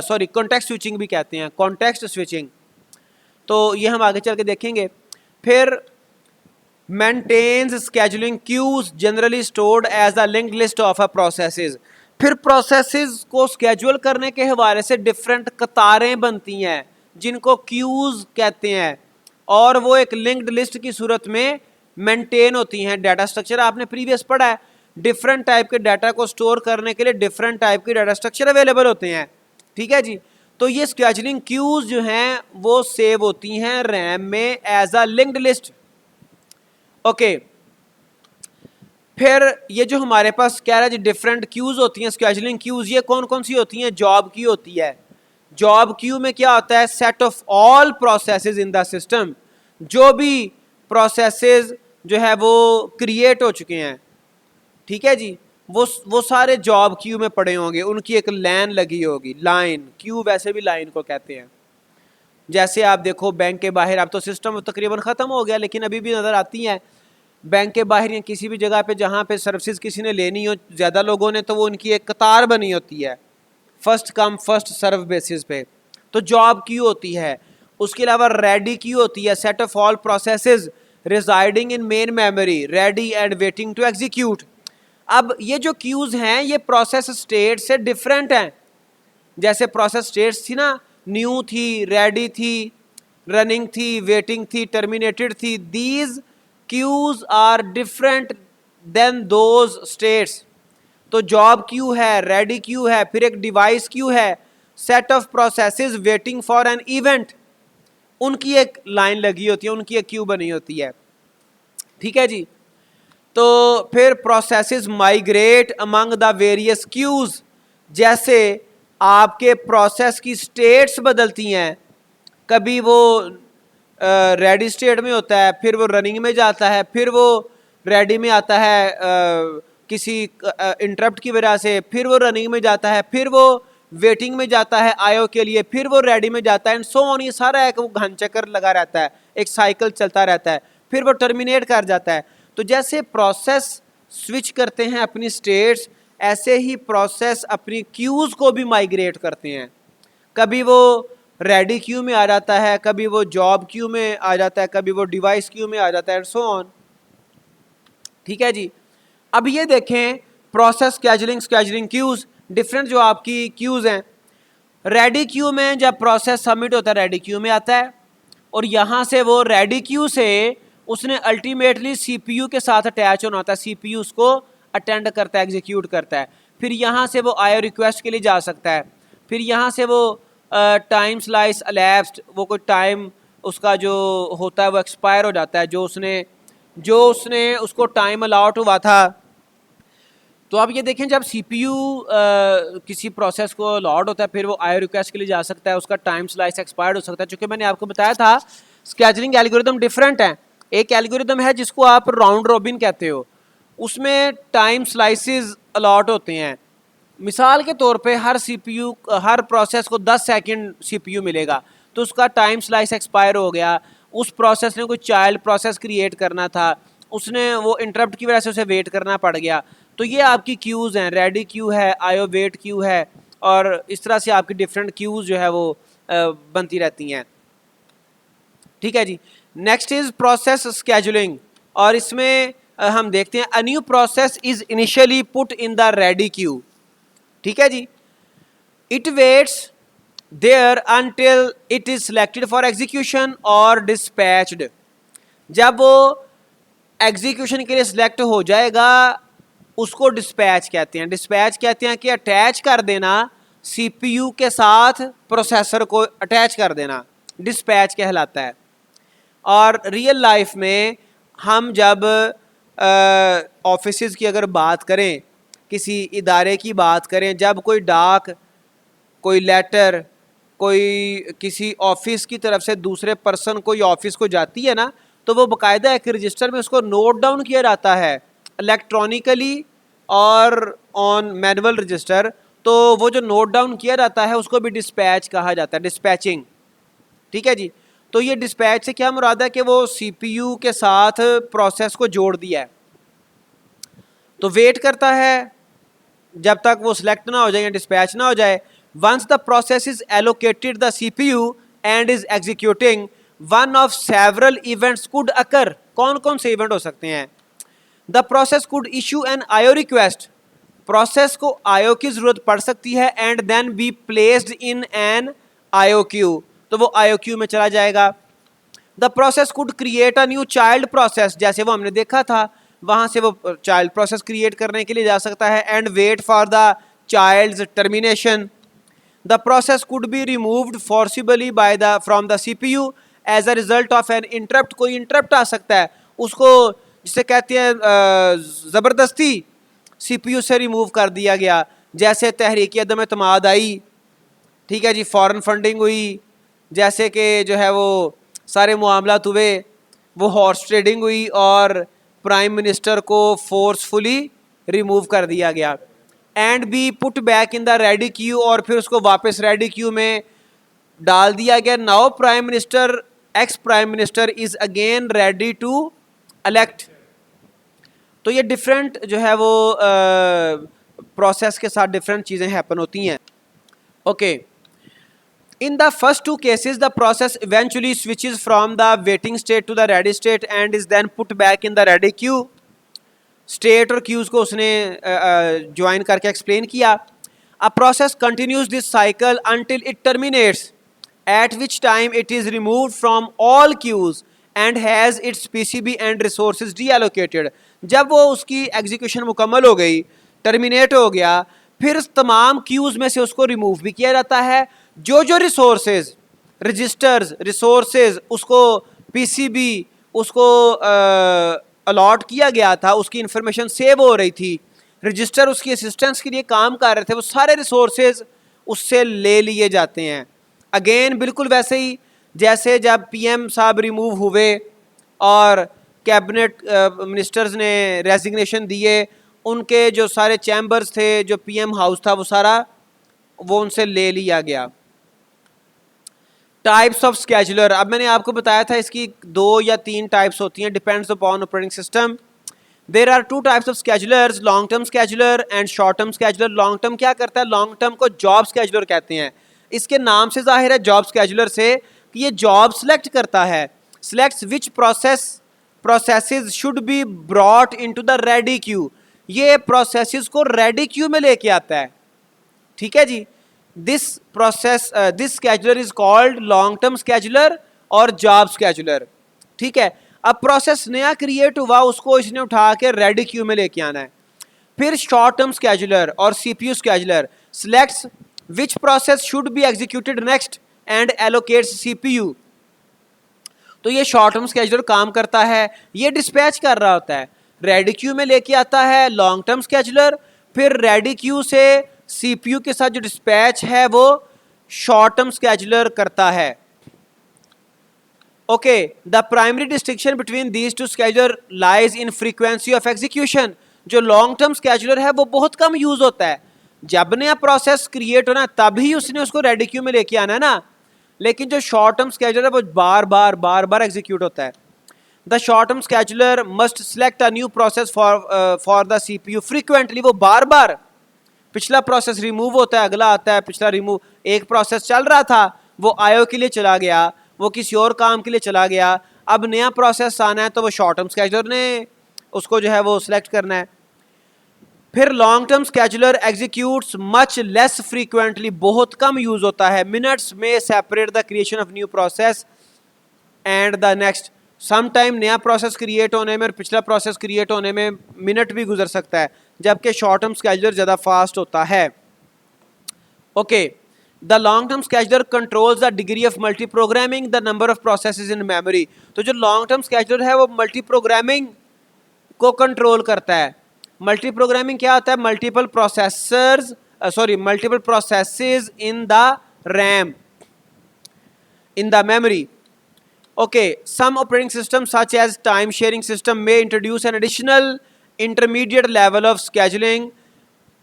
सॉरी कॉन्टेक्स्ट स्विचिंग भी कहते हैं, कॉन्टेक्स्ट स्विचिंग। तो ये हम आगे चल के देखेंगे। फिर maintains scheduling queues generally stored as a linked list of a processes. फिर प्रोसेसेस को स्केजुअल करने के हवाले से डिफरेंट कतारें बनती हैं जिनको क्यूज कहते हैं, और वो एक लिंक्ड लिस्ट की सूरत में मेंटेन होती हैं। डाटा स्ट्रक्चर आपने प्रीवियस पढ़ा है, डिफरेंट टाइप के डाटा को स्टोर करने के लिए डिफरेंट टाइप के डाटा स्ट्रक्चर अवेलेबल होते हैं, ठीक है जी। तो ये स्केजुलिंग क्यूज जो हैं वो सेव होती हैं रैम में as a linked list, okay. फिर ये जो हमारे पास कह रहा है जी डिफरेंट क्यूज होती हैं, स्केजुलिंग क्यूज, ये कौन कौन सी होती हैं, जॉब क्यू होती है। जॉब क्यू में क्या होता है, set of all processes in the system, जो भी प्रोसेसेस जो है वो क्रिएट हो चुके हैं, ठीक है जी, वो सारे जॉब क्यू में पड़े होंगे, उनकी एक लाइन लगी होगी, लाइन, क्यू वैसे भी लाइन को कहते हैं। जैसे आप देखो बैंक के बाहर, अब तो सिस्टम तकरीबन ख़त्म हो गया लेकिन अभी भी नज़र आती हैं, बैंक के बाहर या किसी भी जगह पे जहाँ पे सर्विसेज किसी ने लेनी हो ज़्यादा लोगों ने, तो वो उनकी एक कतार बनी होती है, first come first serve basis पे, तो जॉब क्यू होती है। उसके अलावा रेडी क्यू होती है, set of all processes residing in main memory ready and waiting to execute. अब ये जो क्यूज हैं ये प्रोसेस स्टेट से डिफरेंट हैं। जैसे प्रोसेस स्टेट्स थी ना, न्यू थी, रेडी थी, रनिंग थी, वेटिंग थी, टर्मिनेटेड थी, these queues are different than those states. तो जॉब क्यू है, रेडी क्यू है, फिर एक डिवाइस क्यू है, set of processes waiting for an event, उनकी एक लाइन लगी होती है, उनकी एक क्यू बनी होती है, ठीक है जी। तो फिर processes migrate among the various queues, जैसे आपके प्रोसेस की स्टेट्स बदलती हैं, कभी वो रेडी स्टेट में होता है, फिर वो रनिंग में जाता है, फिर वो रेडी में आता है किसी इंटरप्ट की वजह से, फिर वो रनिंग में जाता है, फिर वो वेटिंग में जाता है आईओ के लिए, फिर वो रेडी में जाता है, एंड सो ऑन। ये सारा एक वो घन चक्कर लगा रहता है, एक साइकिल चलता रहता है, फिर वो टर्मिनेट कर जाता है। तो जैसे प्रोसेस स्विच करते हैं अपनी स्टेट्स, ऐसे ही प्रोसेस अपनी क्यूज को भी माइग्रेट करते हैं। कभी वो रेडी क्यू में आ जाता है, कभी वो जॉब क्यू में आ जाता है, कभी वो डिवाइस क्यू में आ जाता है, एंड सो ऑन, ठीक है जी। अब ये देखें प्रोसेस स्केजुलिंग क्यूज, डिफरेंट जो आपकी क्यूज हैं। रेडी क्यू में जब प्रोसेस सबमिट होता है रेडी क्यू में आता है, और यहाँ से वो रेडी क्यू से उसने अल्टीमेटली सीपीयू के साथ अटैच होना होता है, सीपीयू उसको अटेंड करता है, एग्जीक्यूट करता है, फिर यहाँ से वो आईओ रिक्वेस्ट के लिए जा सकता है, फिर यहाँ से वो टाइम स्लाइस अलैप्स्ड, वो कोई टाइम उसका जो होता है वो एक्सपायर हो जाता है, जो उसने उसको टाइम अलाउट हुआ था। तो आप ये देखें जब सीपीयू किसी प्रोसेस को अलॉट होता है, फिर वो आईओ रिक्वेस्ट के लिए जा सकता है, उसका टाइम स्लाइस एक्सपायर्ड हो सकता है। चूँकि मैंने आपको बताया था स्केजुलिंग एल्गोरिदम डिफरेंट हैं। एक एल्गोरिदम है जिसको आप राउंड रॉबिन कहते हो, उसमें टाइम स्लाइसेस अलॉट होते हैं। मिसाल के तौर पे हर प्रोसेस को 10 सेकंड सीपीयू मिलेगा, तो उसका टाइम स्लाइस एक्सपायर हो गया, उस प्रोसेस ने कोई चाइल्ड प्रोसेस क्रिएट करना था, उसने वो इंटरप्ट की वजह से उसे वेट करना पड़ गया। तो ये आपकी क्यूज़ हैं, रेडी क्यू है, आईओ वेट क्यू है, और इस तरह से आपकी डिफरेंट क्यूज जो है वो बनती रहती हैं। ठीक है जी। नेक्स्ट इज प्रोसेस स्केजुलिंग, और इसमें हम देखते हैं a new process is initially put in the ready queue. ठीक है जी। It waits there until it is selected for execution और डिस्पैच्ड। जब वो एग्जीक्यूशन के लिए सिलेक्ट हो जाएगा उसको डिस्पैच कहते हैं। डिस्पैच कहते हैं कि अटैच कर देना, सीपीयू के साथ प्रोसेसर को अटैच कर देना, डिस्पैच कहलाता है। और रियल लाइफ में हम जब ऑफिसेज की अगर बात करें, किसी इदारे की बात करें, जब कोई डाक, कोई लेटर, कोई किसी ऑफिस की तरफ से दूसरे पर्सन कोई ऑफिस को जाती है ना, तो वो बाकायदा एक रजिस्टर में उसको नोट डाउन किया जाता है इलेक्ट्रॉनिकली और ऑन मैनुअल रजिस्टर। तो वो जो नोट डाउन किया जाता है उसको भी डिस्पैच कहा जाता है, डिस्पैचिंग। ठीक है जी। तो ये डिस्पैच से क्या मुराद है कि वो सीपीयू के साथ प्रोसेस को जोड़ दिया है, तो वेट करता है जब तक वो सिलेक्ट ना हो जाए या डिस्पैच ना हो जाए। Once the process is allocated the CPU and is executing, one of several events could occur. कौन कौन से इवेंट हो सकते हैं? The process could issue an IO request, process को आईओ की जरूरत पड़ सकती है, and then be placed in an IO queue, तो वो आईओ क्यू में चला जाएगा। The process could create a new child process, जैसे वो हमने देखा था, वहां से वो चाइल्ड प्रोसेस क्रिएट करने के लिए जा सकता है, and wait for the child's termination. The process could be removed forcibly by the from the CPU as a result of an interrupt. कोई इंटरप्ट आ सकता है, उसको जिसे कहते हैं ज़बरदस्ती सीपीयू से रिमूव कर दिया गया, जैसे तहरीक अदम एतमाद आई। ठीक है जी। फॉरेन फंडिंग हुई, जैसे कि जो है वो सारे मामलात हुए, वो हॉर्स ट्रेडिंग हुई और प्राइम मिनिस्टर को फोर्सफुली रिमूव कर दिया गया। And B put back in the ready Q, और फिर उसको वापस रेडी क्यू में डाल दिया गया। Now prime minister, ex prime minister is again ready to elect. तो ये डिफरेंट जो है वो प्रोसेस के साथ डिफरेंट चीज़ें हैपन होती हैं। Okay. In the first two cases, the process eventually switches from the waiting state to the ready state and is then put back in the ready queue. State और queues को उसने join करके explain किया. A process continues this cycle until it terminates, at which time it is removed from all queues and has its PCB and resources deallocated. जब वो उसकी execution मुकम्मल हो गई, terminate हो गया, फिर तमाम queues में से उसको remove भी किया जाता है। जो रिसोर्सेज, रजिस्टर्स, रिसोर्सेज उसको पीसीबी उसको अलॉट किया गया था, उसकी इंफॉर्मेशन सेव हो रही थी, रजिस्टर उसकी असिस्टेंस के लिए काम कर रहे थे, वो सारे रिसोर्सेज उससे ले लिए जाते हैं। अगेन बिल्कुल वैसे ही जैसे जब पीएम साहब रिमूव हुए और कैबिनेट मिनिस्टर्स ने रेजिग्नेशन दिए, उनके जो सारे चैम्बर्स थे, जो पीएम हाउस था, वो सारा वो उनसे ले लिया गया। टाइप्स ऑफ स्केजुलर, अब मैंने आपको बताया था इसकी 2 या 3 टाइप्स होती हैं, depends upon operating system. There are 2 types of schedulers, long term scheduler and short term scheduler. Long term क्या करता है? लॉन्ग टर्म को जॉब स्केजुलर कहते हैं। इसके नाम से जाहिर है जॉब स्केजुलर से कि ये जॉब सिलेक्ट करता है, selects which processes should be brought into the ready queue. ये प्रोसेसेस को रेडी क्यू में लेके आता है। ठीक है जी। This scheduler is called long term scheduler और जॉब स्केजुलर। ठीक है। अब प्रोसेस नया क्रिएट हुआ, उसको इसने उठा के रेडी क्यू में लेके आना है। फिर शॉर्ट टर्म स्केजुलर और CPU scheduler selects which process should be executed next and allocates CPU. तो ये शॉर्ट टर्म स्केजुलर काम करता है, ये डिस्पैच कर रहा होता है, रेडी क्यू में लेके आता है लॉन्ग टर्म स्केजुलर, फिर रेडी क्यू से सीपीयू के साथ जो डिस्पैच है वो शॉर्ट टर्म स्केजुलर करता है। Okay. The primary distinction between these two scheduler lies in frequency of execution. जो लॉन्ग टर्म स्केजुलर है वो बहुत कम यूज होता है, जब नया प्रोसेस क्रिएट होना तभी उसने उसको रेडी क्यू में लेके आना है ना। लेकिन जो शॉर्ट टर्म स्केजुलर है वो बार बार एग्जीक्यूट होता है। The short term scheduler must select a new process for the CPU frequently. वो बार बार पिछला प्रोसेस रिमूव होता है, अगला आता है, पिछला रिमूव। एक प्रोसेस चल रहा था, वो आईओ के लिए चला गया, वो किसी और काम के लिए चला गया, अब नया प्रोसेस आना है तो वो शॉर्ट टर्म स्केजुलर ने उसको जो है वो सिलेक्ट करना है। फिर long term scheduler executes much less frequently, बहुत कम यूज होता है। मिनट्स में separate the creation of new process and the next. Some time नया प्रोसेस क्रिएट होने में और पिछला प्रोसेस क्रिएट होने में मिनट भी गुजर सकता है, जबकि शॉर्ट टर्म स्केजुलर ज़्यादा फास्ट होता है। Okay, the long term scheduler controls the degree of multi programming the number of processes in memory. तो जो लॉन्ग टर्म स्केजुलर है वो मल्टी प्रोग्रामिंग को कंट्रोल करता है। मल्टी प्रोग्रामिंग क्या होता है? Multiple processors multiple processes in the RAM, in the memory. Okay, some operating systems such as time sharing system may introduce an additional intermediate level of scheduling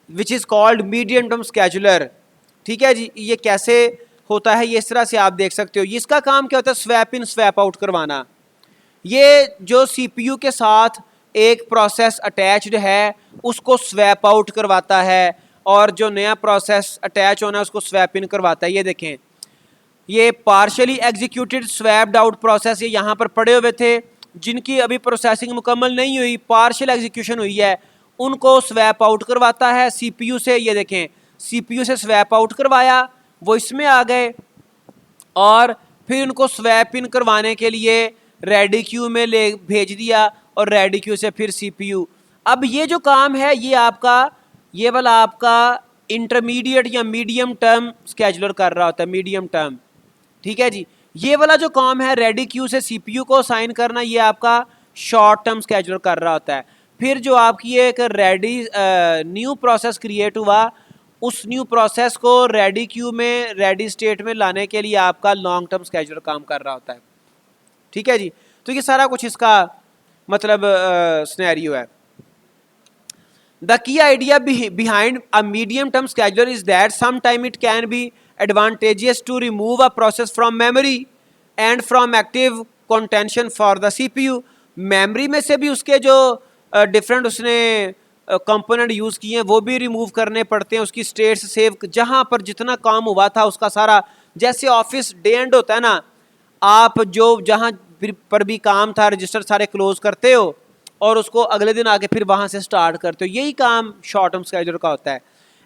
which is called medium term scheduler। ठीक है जी, ये कैसे होता है? ये इस तरह से आप देख सकते हो। इसका काम क्या होता है? स्वैप इन स्वैप आउट करवाना। ये जो CPU के साथ एक प्रोसेस अटैच्ड है उसको स्वैप आउट करवाता है, और जो नया प्रोसेस अटैच होना है उसको स्वैप इन करवाता है। ये देखें, ये partially executed swapped out process ये यहाँ पर पड़े हुए थे, जिनकी अभी प्रोसेसिंग मुकम्मल नहीं हुई, पार्शल एग्जीक्यूशन हुई है, उनको स्वैप आउट करवाता है CPU से। ये देखें, CPU से स्वैप आउट करवाया, वो इसमें आ गए, और फिर उनको स्वैप इन करवाने के लिए रेडी क्यू में ले भेज दिया, और रेडी क्यू से फिर CPU। अब ये जो काम है ये आपका, ये वाला आपका इंटरमीडिएट या मीडियम टर्म स्केजुलर कर रहा होता है, मीडियम टर्म। ठीक है जी, ये वाला जो काम है रेडी क्यू से CPU को असाइन करना, ये आपका शॉर्ट टर्म स्केजुलर कर रहा होता है। फिर जो आपकी एक रेडी न्यू प्रोसेस क्रिएट हुआ, उस न्यू प्रोसेस को रेडी क्यू में रेडी स्टेट में लाने के लिए आपका लॉन्ग टर्म स्केजुलर काम कर रहा होता है। ठीक है जी, तो ये सारा कुछ इसका मतलब सिनेरियो है। The key idea behind a medium term scheduler is that sometime it can be advantageous to remove a process from memory and from active contention for the CPU। memory में से भी उसके जो different उसने component use किए हैं वो भी रिमूव करने पड़ते हैं, उसकी स्टेट्स सेव, जहाँ पर जितना काम हुआ था उसका सारा, जैसे ऑफिस डे एंड होता है ना, आप जो जहाँ पर भी काम था रजिस्टर सारे क्लोज करते हो और उसको अगले दिन आके फिर वहाँ से स्टार्ट करते हो, यही काम शॉर्ट टर्म स्केजुलर का होता है।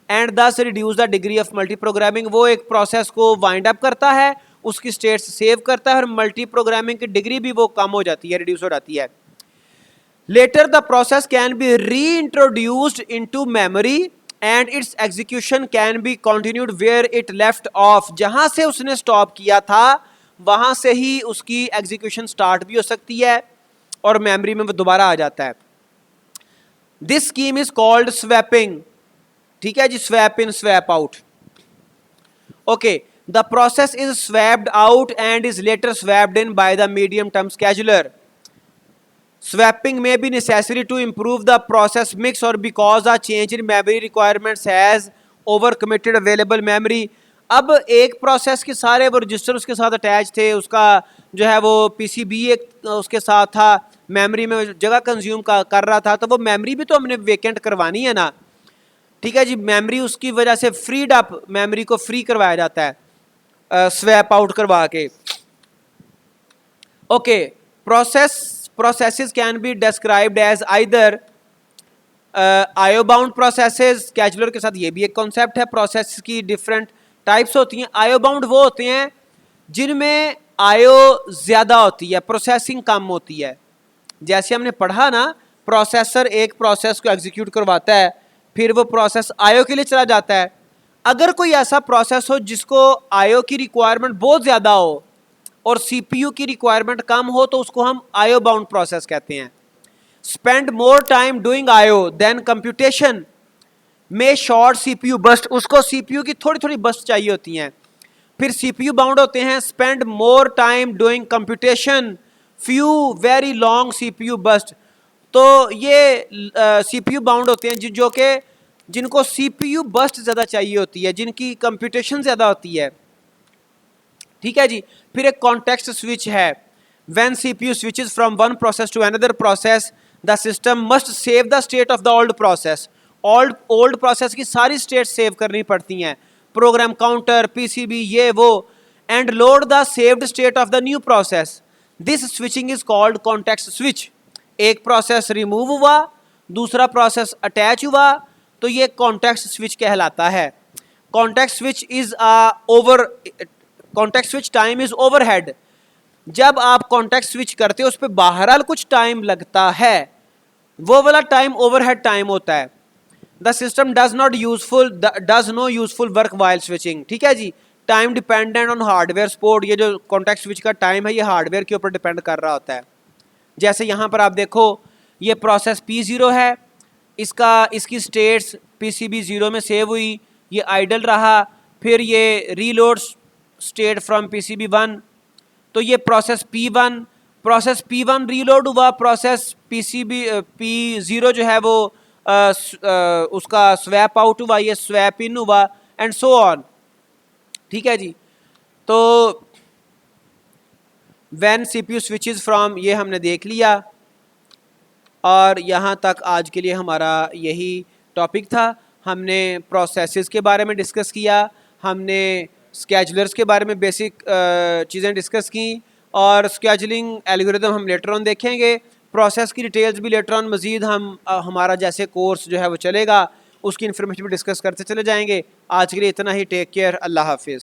एंड दस reduce the degree of multi programming, वो एक प्रोसेस को वाइंड अप करता है, उसकी स्टेट्स सेव करता है, और मल्टी प्रोग्रामिंग की डिग्री भी वो कम हो जाती है, रिड्यूस हो जाती है। Later the process can be reintroduced into memory and its execution can be continued where it left off, जहाँ से उसने स्टॉप किया था वहाँ से ही उसकी एग्जीक्यूशन स्टार्ट भी हो सकती है और मेमोरी में वो दोबारा आ जाता है। This scheme is called swapping. ठीक है जी, swap in swap out. Okay, the process is swapped out and is later swapped in by the medium term scheduler. Swapping में be necessary to improve the process mix और because a change in memory requirements has over committed available memory. अब एक process के सारे वो register उसके साथ attach थे, उसका जो है वो PCB एक उसके साथ था, मेमोरी में जगह कंज्यूम कर रहा था, तो वो मेमोरी भी तो हमने वेकेंट करवानी है ना। ठीक है जी, मेमोरी उसकी वजह से फ्रीड अप, मेमोरी को फ्री करवाया जाता है स्वैप आउट करवा के। Okay, processes can be described as either IO bound processes. Scheduler के साथ ये भी एक कॉन्सेप्ट है, प्रोसेस की डिफरेंट टाइप्स होती हैं। आयो बाउंड वो होते हैं जिनमें आयो ज़्यादा होती है, प्रोसेसिंग कम होती है। जैसे हमने पढ़ा ना, प्रोसेसर एक प्रोसेस को एग्जीक्यूट करवाता है, फिर वो प्रोसेस आयो के लिए चला जाता है। अगर कोई ऐसा प्रोसेस हो जिसको आयो की रिक्वायरमेंट बहुत ज़्यादा हो और CPU की रिक्वायरमेंट कम हो, तो उसको हम आयो बाउंड प्रोसेस कहते हैं। स्पेंड मोर टाइम डूइंग आयो देन कंप्यूटेशन में शॉर्ट CPU बस्ट, उसको CPU की थोड़ी थोड़ी बस्ट चाहिए होती हैं। फिर CPU बाउंड होते हैं, spend more time doing computation few very long CPU burst. तो ये CPU बाउंड होते हैं जो कि जिनको CPU बस्ट ज़्यादा चाहिए होती है, जिनकी कंप्यूटेशन ज़्यादा होती है। ठीक है जी, फिर एक कॉन्टेक्स्ट स्विच है। When CPU switches from one process to another process the system must save the state of the old process. Old process की सारी स्टेट्स सेव करनी पड़ती हैं, प्रोग्राम काउंटर, पीसीबी, ये वो, and load the saved state of the new process. This switching is called context switch. एक process remove हुआ, दूसरा प्रोसेस अटैच हुआ, तो ये कॉन्टेक्स्ट स्विच कहलाता है। Context switch is context switch time is overhead. जब आप कॉन्टेक्स्ट स्विच करते हो उस पर बहरहाल कुछ टाइम लगता है, वो वाला टाइम ओवरहेड टाइम होता है। The system does no useful work while switching. ठीक है जी, time dependent on hardware support. ये जो कॉन्टेक्स्ट स्विच का टाइम है ये हार्डवेयर के ऊपर डिपेंड कर रहा होता है। जैसे यहाँ पर आप देखो ये प्रोसेस P0 है, इसकी स्टेट्स PCB 0 में सेव हुई, ये आइडल रहा, फिर ये रीलोड स्टेट फ्रॉम PCB 1, तो ये प्रोसेस P1 रीलोड हुआ, प्रोसेस P0 जो है वो उसका स्वैप आउट हुआ, ये स्वैप इन हुआ, एंड सो ऑन। ठीक है जी, तो व्हेन CPU स्विचेस फ्रॉम, ये हमने देख लिया, और यहाँ तक आज के लिए हमारा यही टॉपिक था। हमने प्रोसेसेस के बारे में डिस्कस किया, हमने स्केजुलर्स के बारे में बेसिक चीज़ें डिस्कस की, और स्केजुलिंग एल्गोरिदम हम लेटर ऑन देखेंगे। प्रोसेस की डिटेल्स भी लेटर ऑन मज़ीद हम हमारा जैसे कोर्स जो है वो चलेगा उसकी इन्फॉर्मेशन भी डिस्कस करते चले जाएंगे। आज के लिए इतना ही, टेक केयर, अल्लाह हाफिज़।